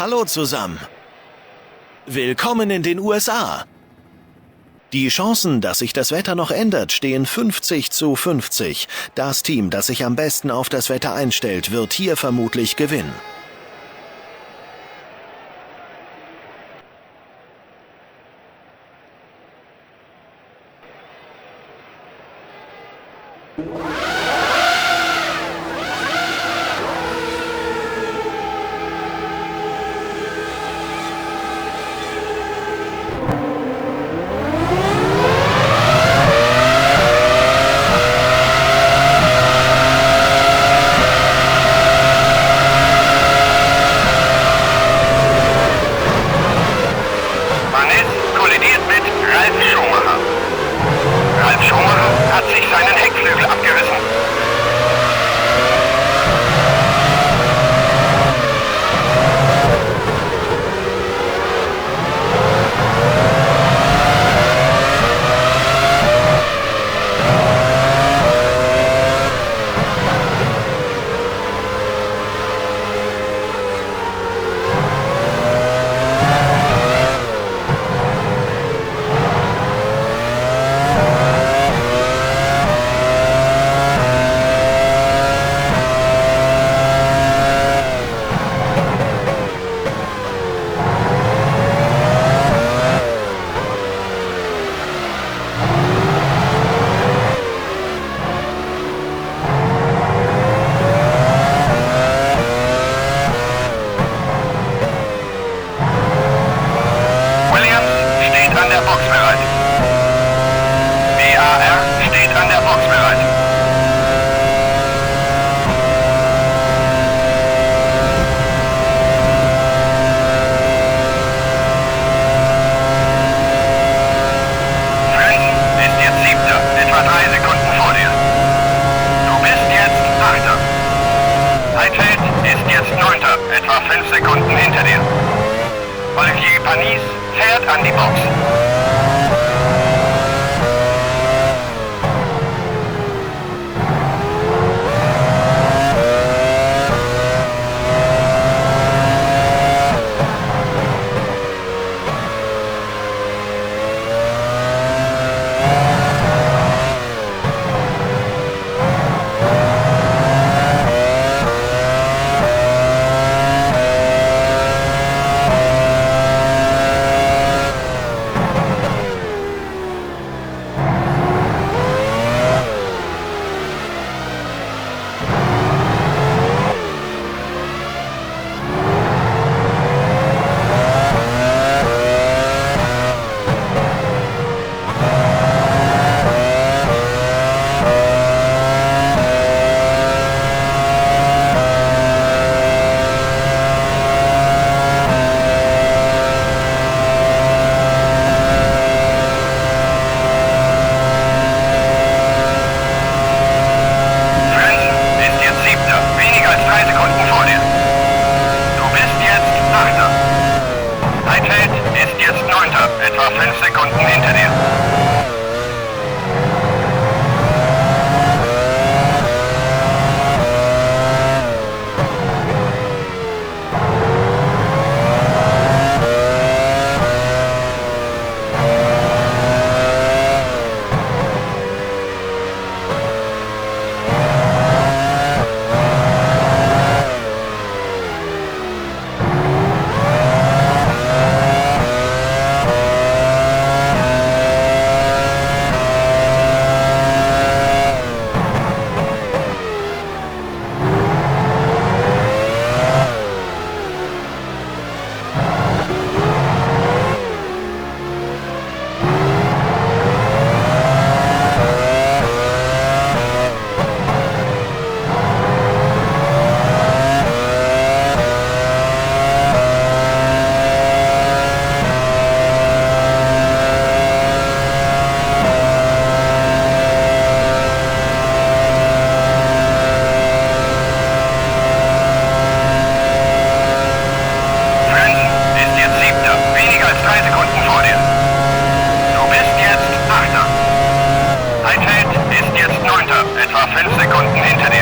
Hallo zusammen. Willkommen in den USA. Die Chancen, dass sich das Wetter noch ändert, stehen 50:50. Das Team, das sich am besten auf das Wetter einstellt, wird hier vermutlich gewinnen. Hat sich seinen Heckflügel abgerissen. Etwa 5 Sekunden hinter dir. Olivier Panis fährt an die Box. Etwa 5 Sekunden hinter dir. Etwa 5 Sekunden hinter dir.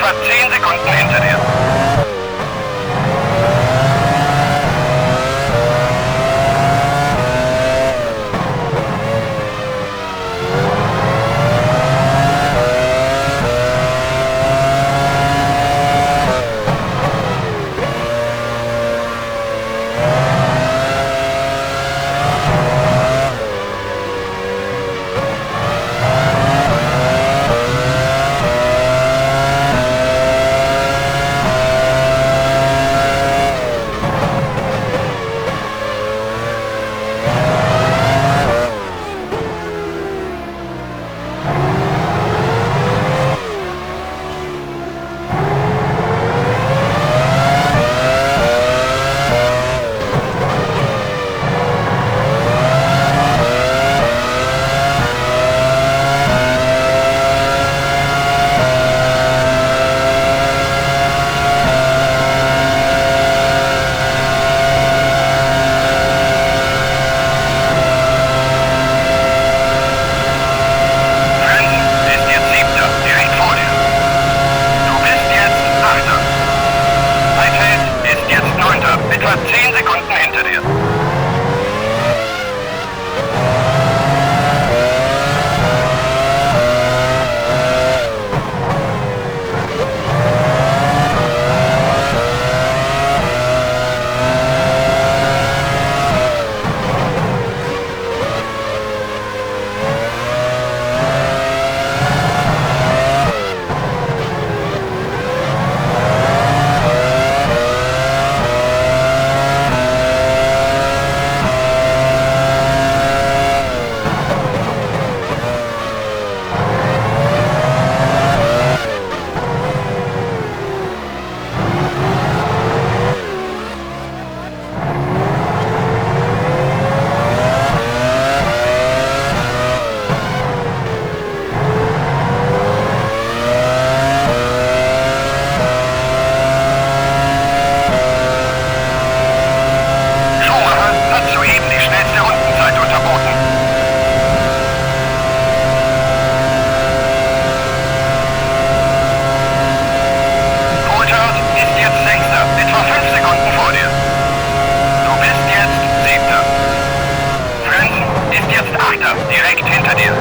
etwa 10 Sekunden hinter dir. Etwa 10 Sekunden hinter dir. Direkt hinter dir.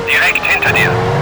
Direkt hinter dir.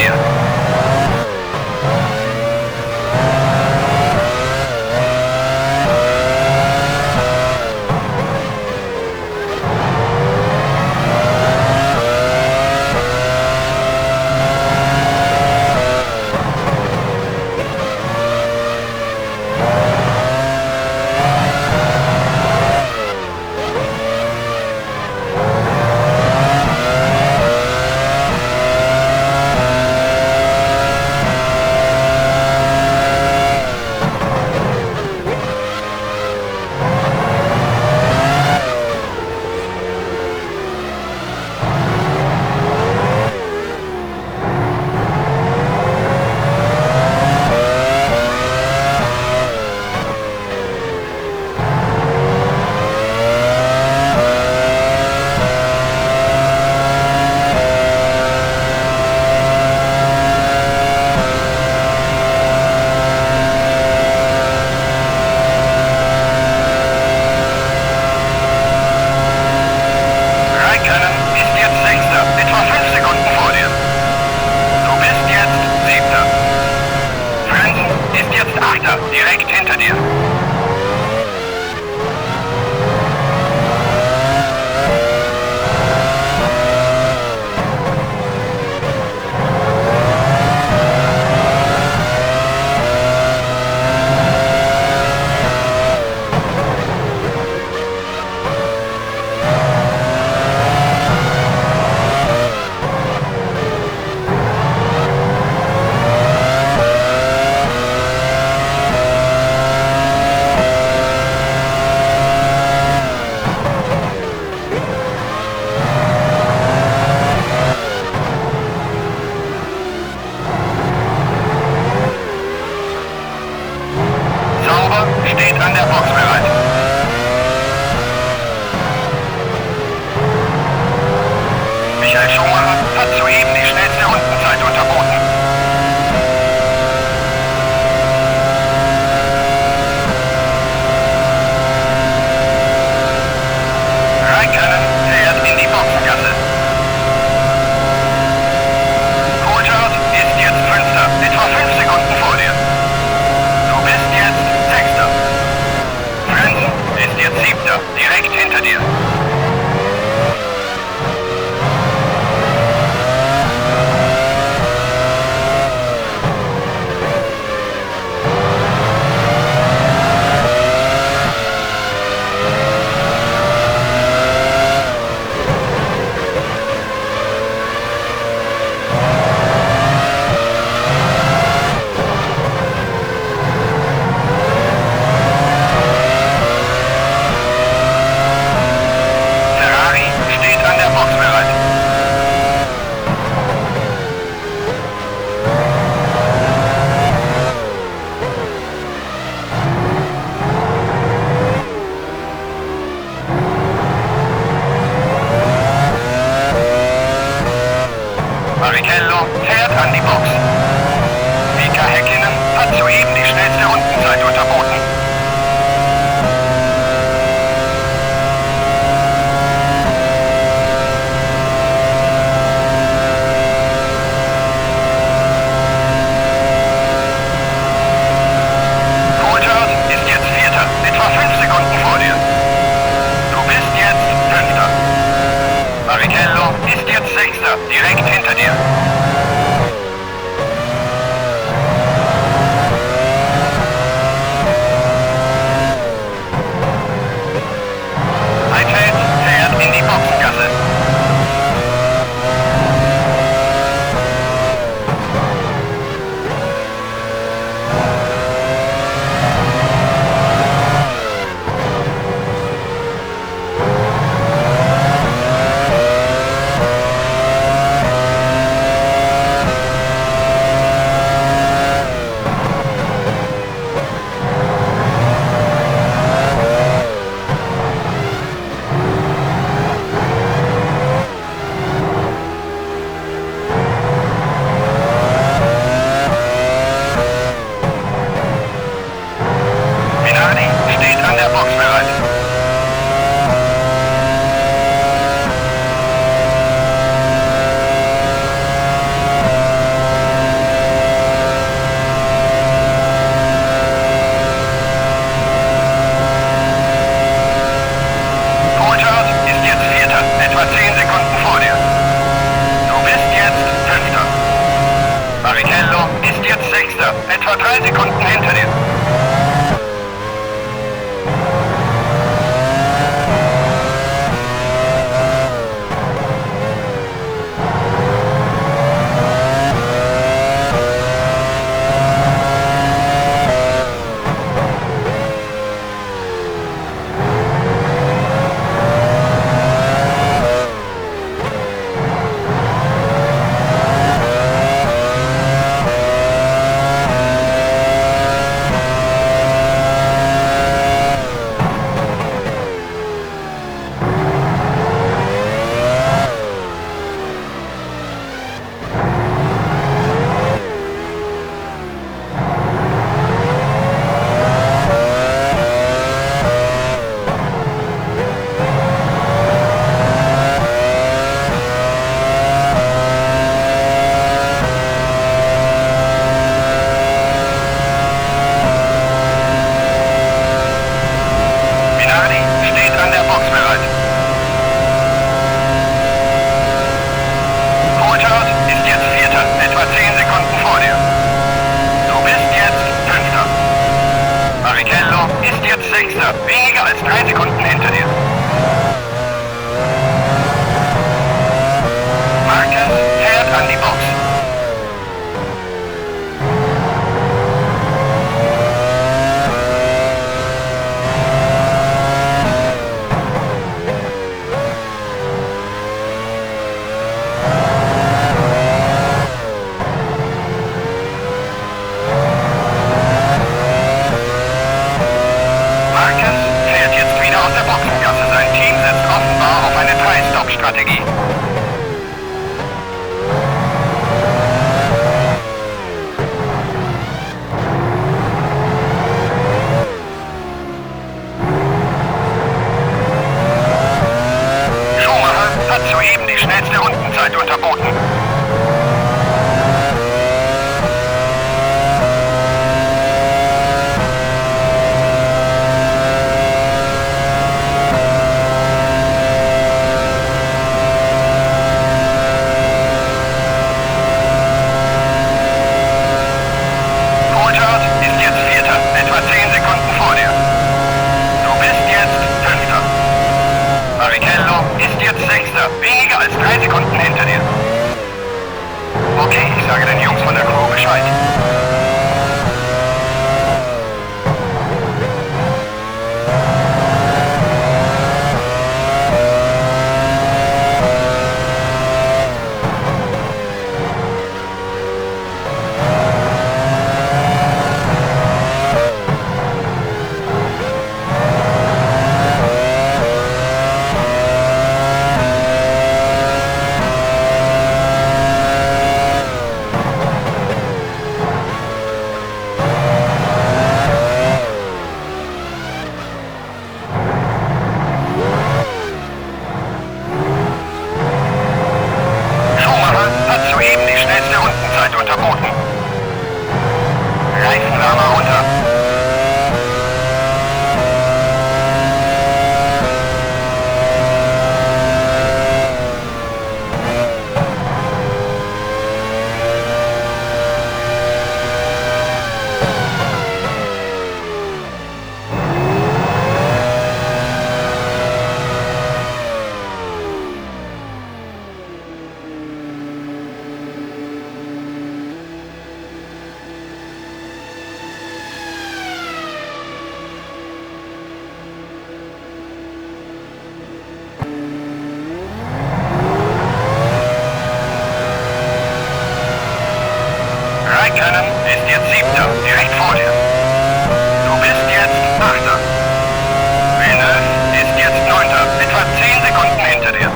dir. Direkt hinter dir. Steht an der Box bereit. Michael Schumacher hat soeben die schnellste Rundenzeit unterboten. Raikkonen fährt in die Boxengasse. Coulthard ist jetzt Fünfter, etwa 5 Sekunden vor dir. Du bist jetzt Sechster. Frenzen ist jetzt Siebter, direkt hinter dir. Barrichello fährt an die Box. Mika Häkkinen hat soeben die schnellste Rundenzeit unterboten. Coulthard ist jetzt Vierter, etwa 5 Sekunden vor dir. Du bist jetzt Fünfter. Barrichello ist jetzt Sechster, direkt hinter dir. Heidfeld fährt in die Boxengasse. etwa 3 Sekunden hinter dir. Weniger als 3 Sekunden hinter dir. Marquez fährt an die Box. Strategie. Schumacher hat soeben die schnellste Rundenzeit unterboten. Weniger als 3 Sekunden hinter dir. Okay, ich sage den Jungs von der Crew Bescheid. Unterboten. Reifenrahmen runter. Raikkonen ist jetzt 7. direkt vor dir. Du bist jetzt 8. Villeneuve ist jetzt 9. etwa 10 Sekunden hinter dir.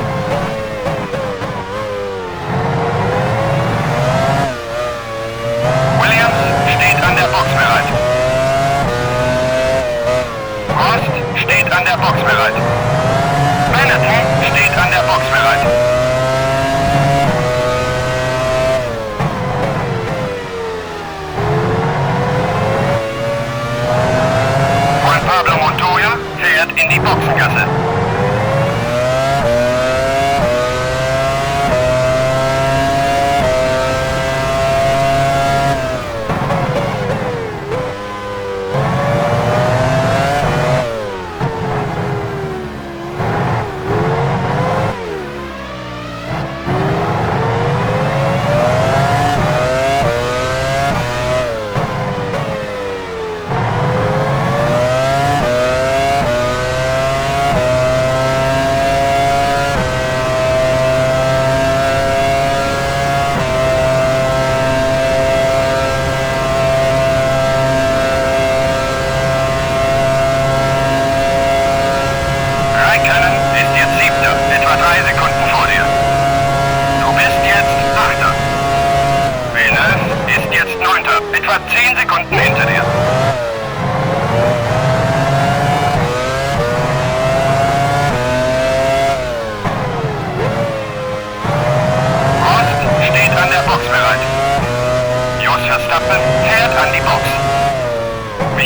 Williams steht an der Box bereit. Prost steht an der Box bereit. Benetton steht an der Box bereit.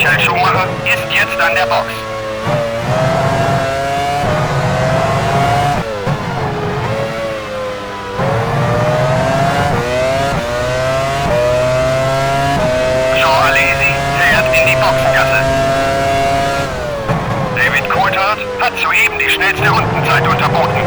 Michael Schumacher ist jetzt an der Box. Jean Alesi fährt in die Boxengasse. David Coulthard hat soeben die schnellste Rundenzeit unterboten.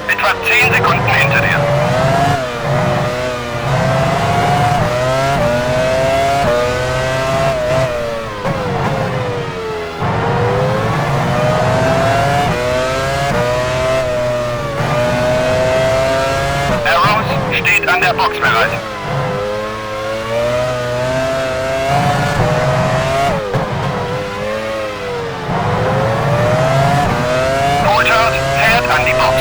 Etwa 10 Sekunden hinter dir. Arrows steht an der Box bereit. Coulthard fährt an die Box.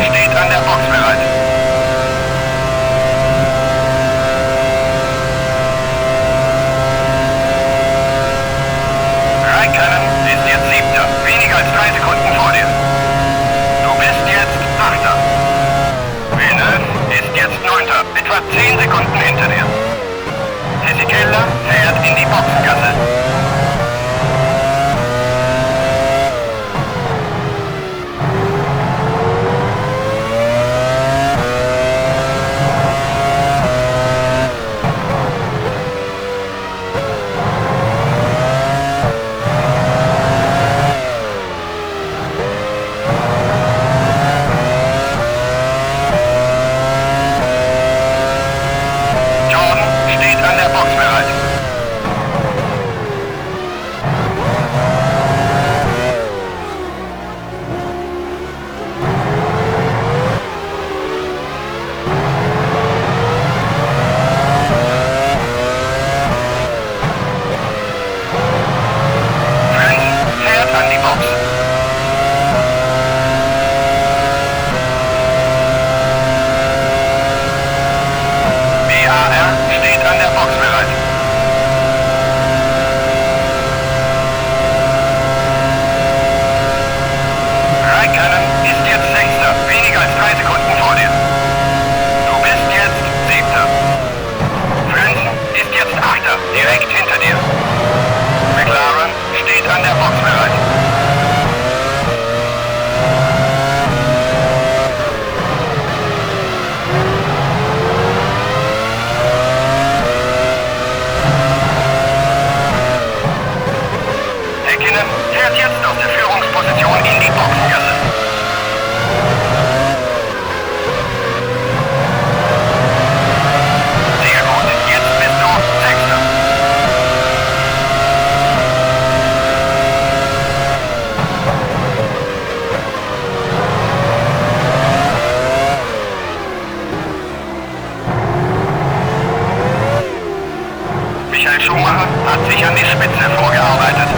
Steht an der Box bereit. Raikkonen ist jetzt 7. Weniger als 3 Sekunden vor dir. Du bist jetzt 8. Villeneuve ist jetzt 9. Etwa 10 Sekunden hinter dir. Fisichella fährt in die Boxengasse. An der Box bereit. Frenz fährt an die Box. BAR steht an der Box bereit. Raikkonen ist jetzt 6. Weniger als 3 Sekunden vor dir. Du bist jetzt 7. Frenzen ist jetzt 8. Direkt hinter dir. McLaren steht an der Box bereit. Fährt jetzt aus der Führungsposition in die Boxengasse. Sehr gut, jetzt bist du 6. Michael Schumacher hat sich an die Spitze vorgearbeitet.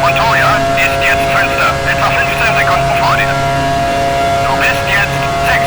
Montoya ist jetzt 5. Etwa 15 Sekunden vor dir. Du bist jetzt 6.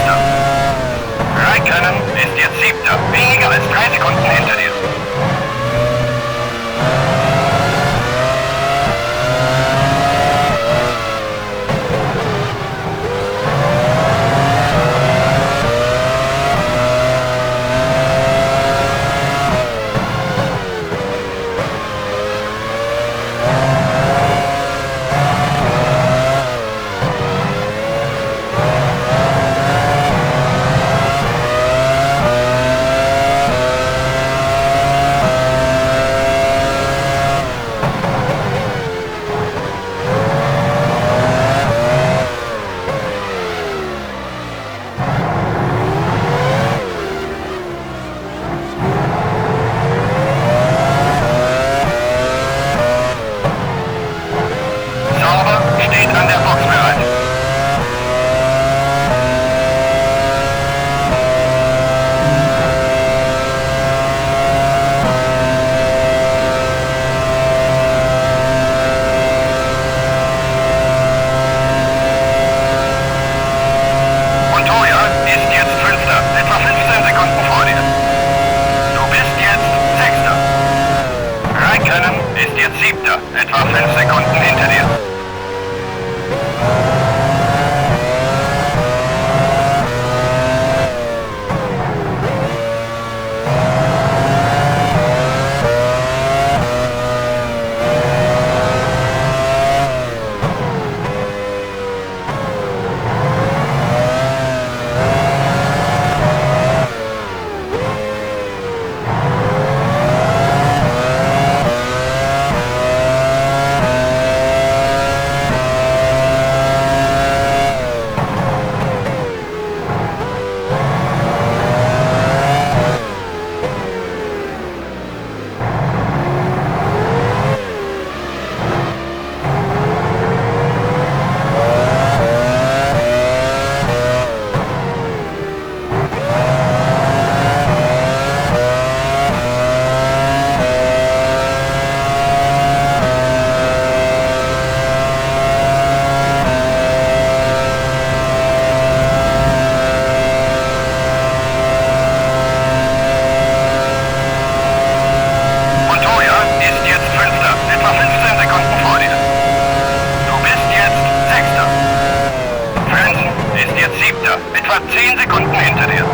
jetzt 7. Etwa 10 Sekunden hinter dir.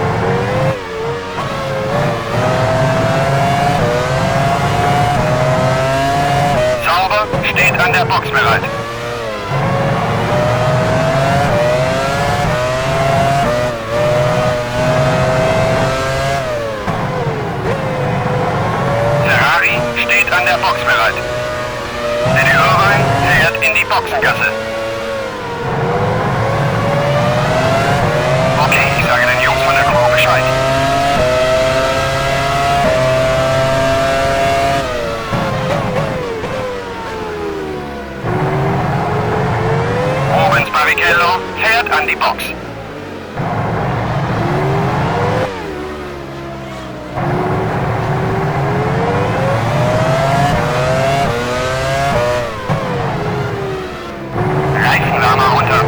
Sauber, steht an der Box bereit. Ferrari steht an der Box bereit. Der Irvine fährt in die Boxengasse. Okay, ich sage den Jungs von der Crew Bescheid. Rubens Barrichello fährt an die Box. Reifenrahmen runter.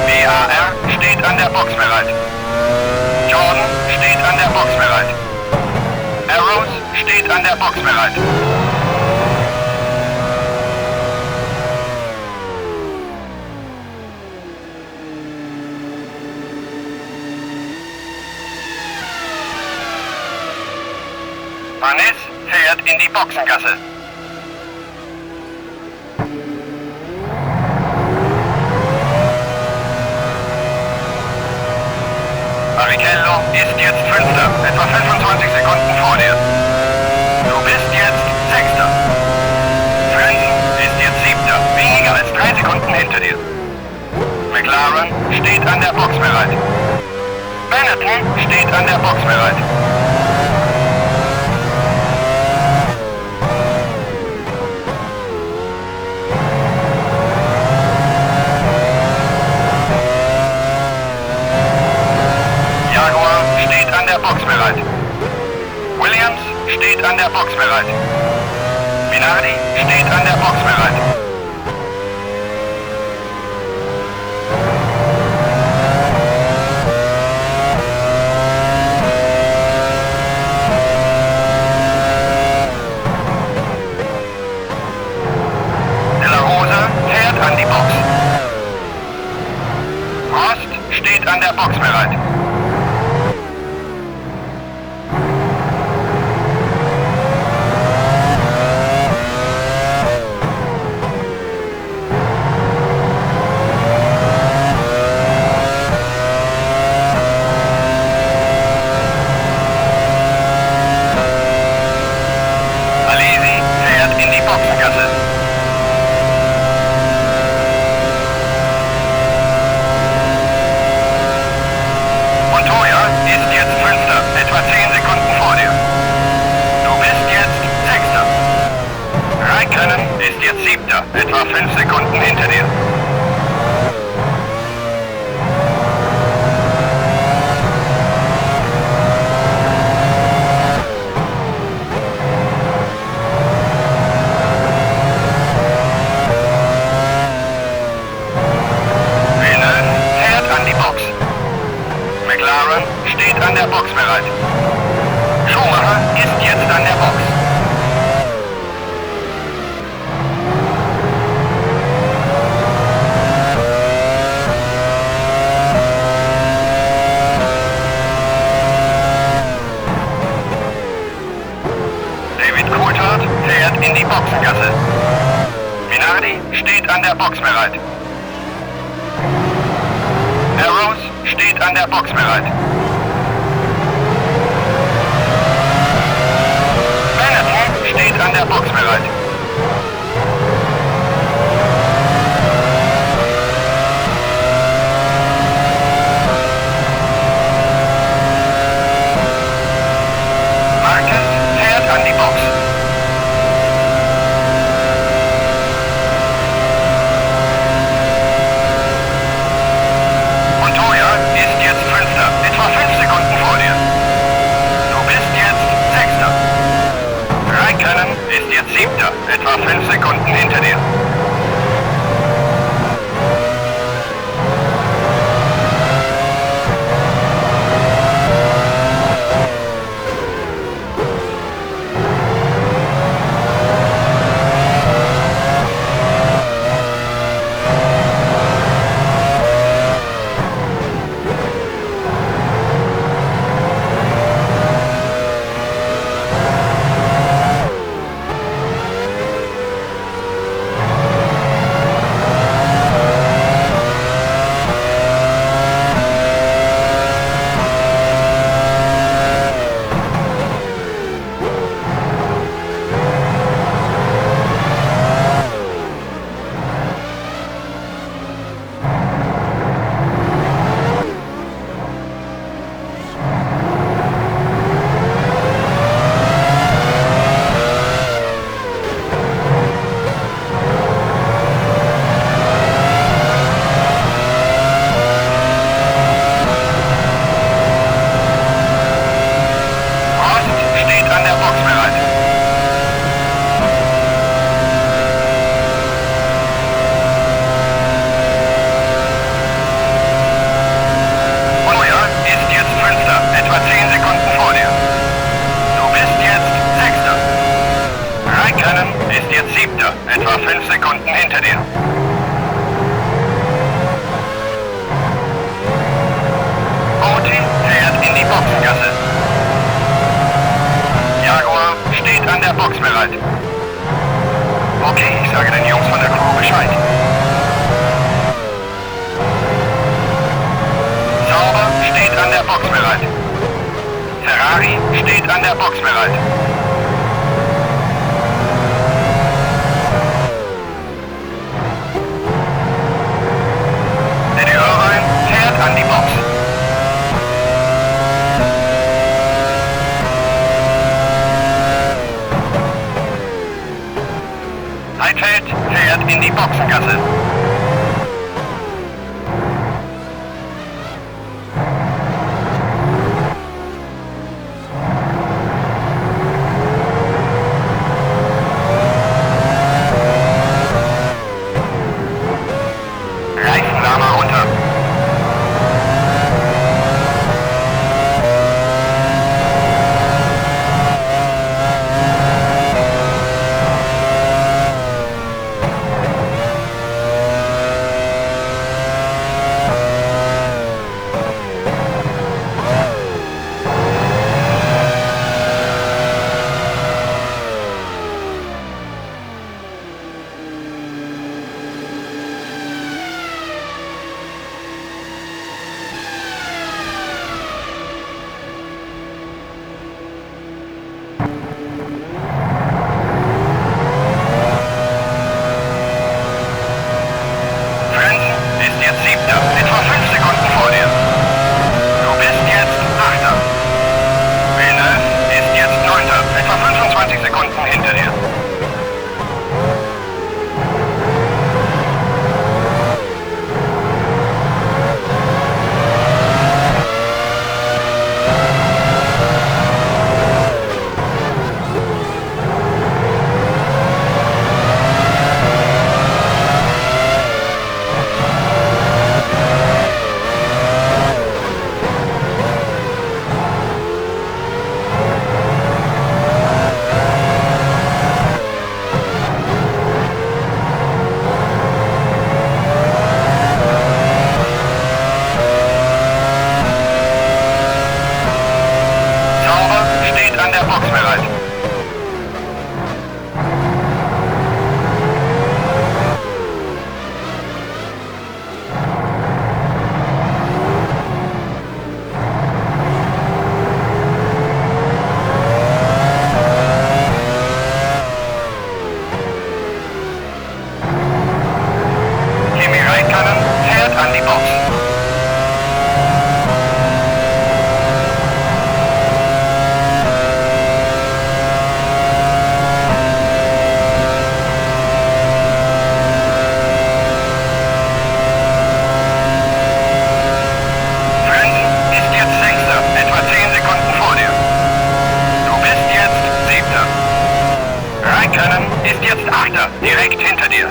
BAR steht an der Box bereit. Jordan steht an der Box bereit. Arrows steht an der Box bereit. Vaness fährt in die Boxengasse. Barrichello ist jetzt 5. Etwa 25 Sekunden vor dir. Du bist jetzt 6. Frenzen ist jetzt 7. Weniger als 3 Sekunden hinter dir. McLaren steht an der Box bereit. Benetton steht an der Box bereit. Jaguar steht an der Box bereit. Williams steht an der Box bereit. Minardi steht an der Box bereit. De La Rosa fährt an die Box. Rost steht an der Box bereit. Alesi fährt in die Boxengasse. Montoya ist jetzt 5. Etwa 10 Sekunden vor dir. Du bist jetzt 6. Räikkönen ist jetzt 7. Etwa 5 Sekunden hinter dir. Villeneuve fährt an die Box. McLaren steht an der Box bereit. Schumacher ist jetzt an der Box. David Coulthard fährt in die Boxengasse. Minardi steht an der Box bereit. Arrows steht an der Box bereit. Benetton steht an der Box bereit. Marquez fährt an die Box. Montoya ist jetzt 5. Etwa 5 Sekunden vor dir. Du bist jetzt 6. Räikkönen ist jetzt 7. Etwa 5 Sekunden hinter dir. jetzt 7. Etwa 5 Sekunden hinter dir. Oti fährt in die Boxengasse. Jaguar steht an der Box bereit. Okay, ich sage den Jungs von der Crew Bescheid. Sauber steht an der Box bereit. Ferrari steht an der Box bereit. Eddie Irvine fährt an die Box. Heidfeld fährt in die Boxengasse. Reifenlama runter. direkt hinter dir.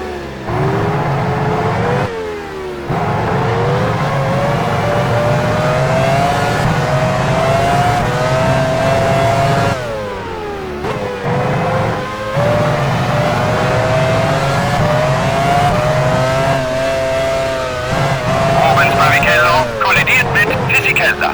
Rubens Barrichello kollidiert mit Fisichella.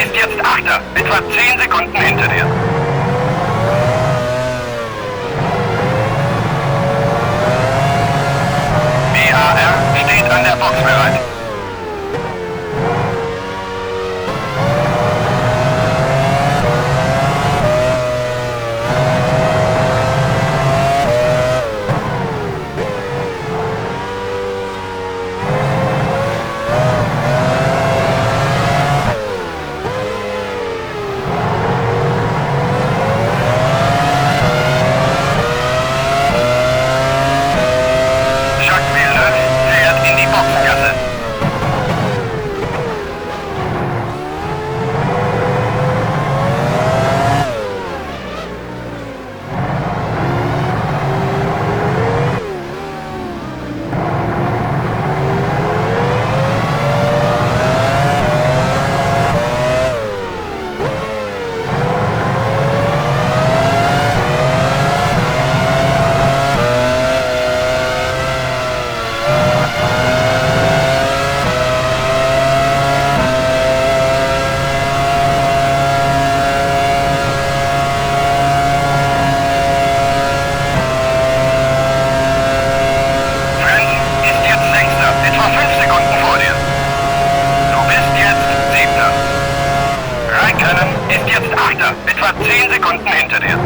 ist jetzt Achter, etwa 10 Sekunden hinter dir. BAR steht an der Box bereit. Etwa 10 Sekunden hinter dir.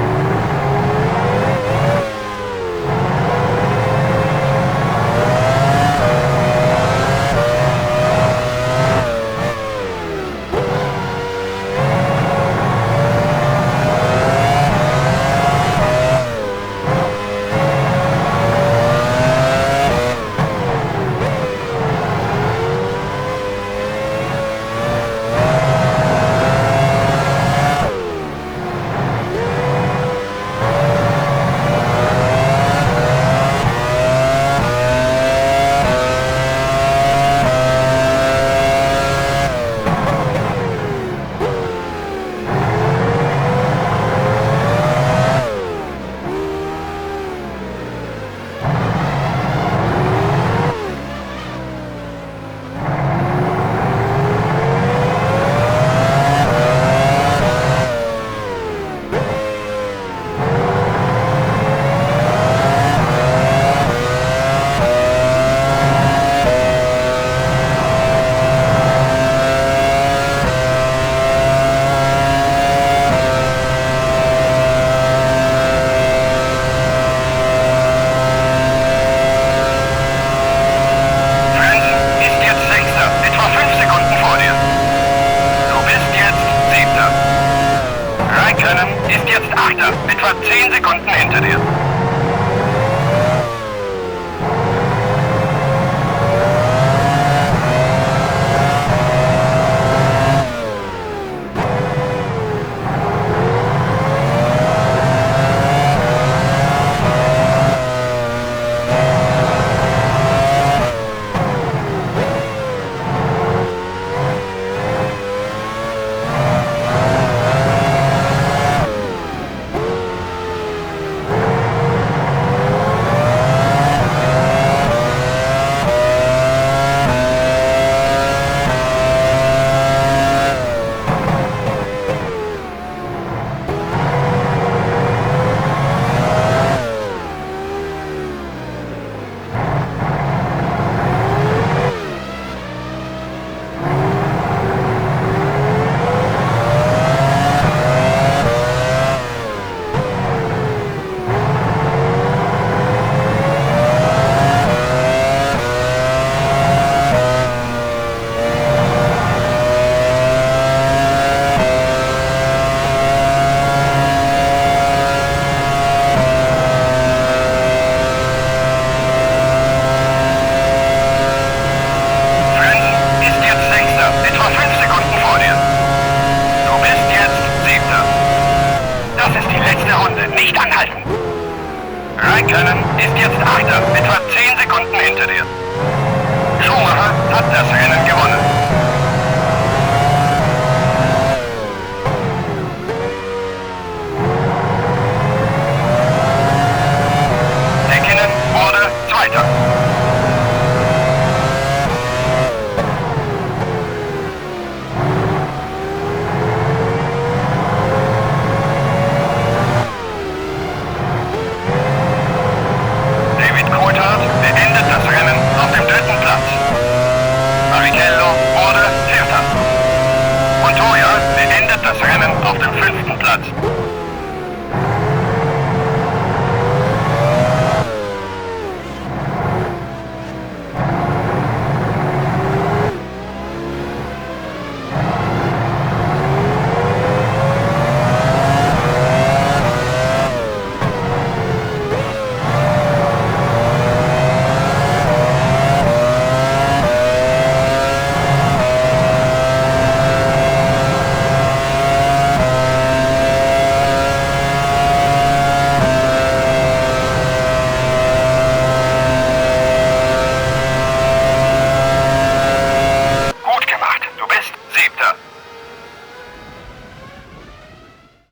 Ist jetzt Achter, etwa 10 Sekunden hinter dir. Nicht anhalten! Raikkonen ist jetzt Achter, etwa 10 Sekunden hinter dir. Schumacher hat das Rennen gewonnen.